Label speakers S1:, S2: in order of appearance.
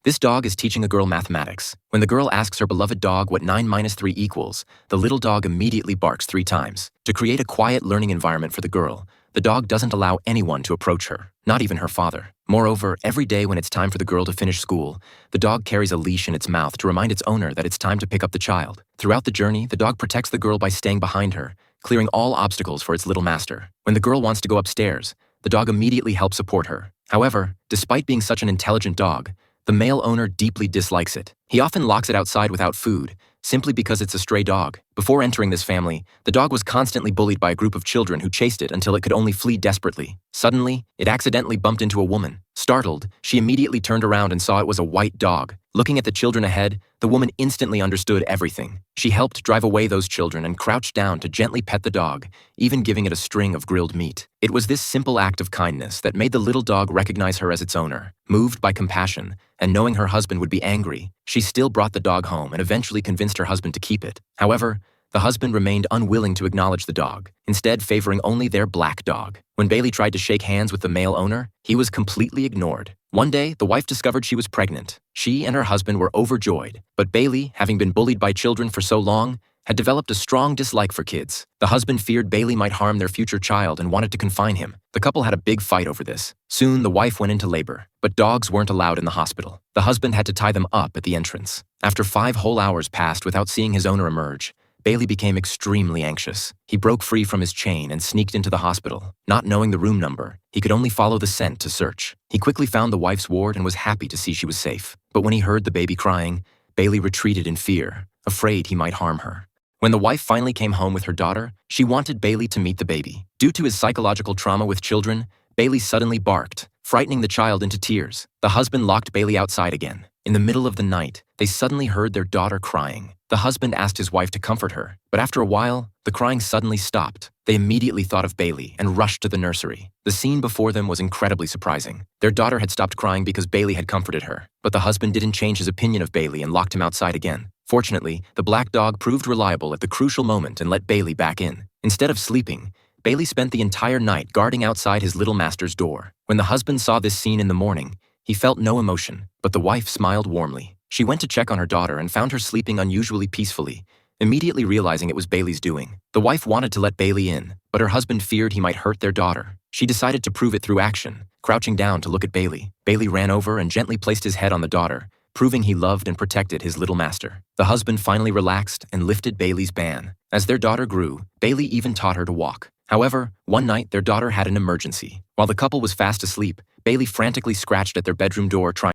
S1: This dog is teaching a girl mathematics. When the girl asks her beloved dog what 9 minus 3 equals, the little dog immediately barks 3 times. To create a quiet learning environment for the girl, the dog doesn't allow anyone to approach her, not even her father. Moreover, every day when it's time for the girl to finish school, the dog carries a leash in its mouth to remind its owner that it's time to pick up the child. Throughout the journey, the dog protects the girl by staying behind her, clearing all obstacles for its little master. When the girl wants to go upstairs, the dog immediately helps support her. However, despite being such an intelligent dog, the male owner deeply dislikes it. He often locks it outside without food, simply because it's a stray dog. Before entering this family, the dog was constantly bullied by a group of children who chased it until it could only flee desperately. Suddenly, it accidentally bumped into a woman. Startled, she immediately turned around and saw it was a white dog. Looking at the children ahead, the woman instantly understood everything. She helped drive away those children and crouched down to gently pet the dog, even giving it a string of grilled meat. It was this simple act of kindness that made the little dog recognize her as its owner. Moved by compassion, and knowing her husband would be angry, she still brought the dog home and eventually convinced her husband to keep it. However, the husband remained unwilling to acknowledge the dog, instead favoring only their black dog. When Bailey tried to shake hands with the male owner, he was completely ignored. One day, the wife discovered she was pregnant. She and her husband were overjoyed, but Bailey, having been bullied by children for so long, had developed a strong dislike for kids. The husband feared Bailey might harm their future child and wanted to confine him. The couple had a big fight over this. Soon, the wife went into labor, but dogs weren't allowed in the hospital. The husband had to tie them up at the entrance. After 5 whole hours passed without seeing his owner emerge, Bailey became extremely anxious. He broke free from his chain and sneaked into the hospital. Not knowing the room number, he could only follow the scent to search. He quickly found the wife's ward and was happy to see she was safe. But when he heard the baby crying, Bailey retreated in fear, afraid he might harm her. When the wife finally came home with her daughter, she wanted Bailey to meet the baby. Due to his psychological trauma with children, Bailey suddenly barked, frightening the child into tears. The husband locked Bailey outside again. In the middle of the night, they suddenly heard their daughter crying. The husband asked his wife to comfort her, but after a while, the crying suddenly stopped. They immediately thought of Bailey and rushed to the nursery. The scene before them was incredibly surprising. Their daughter had stopped crying because Bailey had comforted her, but the husband didn't change his opinion of Bailey and locked him outside again. Fortunately, the black dog proved reliable at the crucial moment and let Bailey back in. Instead of sleeping, Bailey spent the entire night guarding outside his little master's door. When the husband saw this scene in the morning, he felt no emotion, but the wife smiled warmly. She went to check on her daughter and found her sleeping unusually peacefully, immediately realizing it was Bailey's doing. The wife wanted to let Bailey in, but her husband feared he might hurt their daughter. She decided to prove it through action, crouching down to look at Bailey. Bailey ran over and gently placed his head on the daughter, proving he loved and protected his little master. The husband finally relaxed and lifted Bailey's ban. As their daughter grew, Bailey even taught her to walk. However, one night their daughter had an emergency. While the couple was fast asleep, Bailey frantically scratched at their bedroom door trying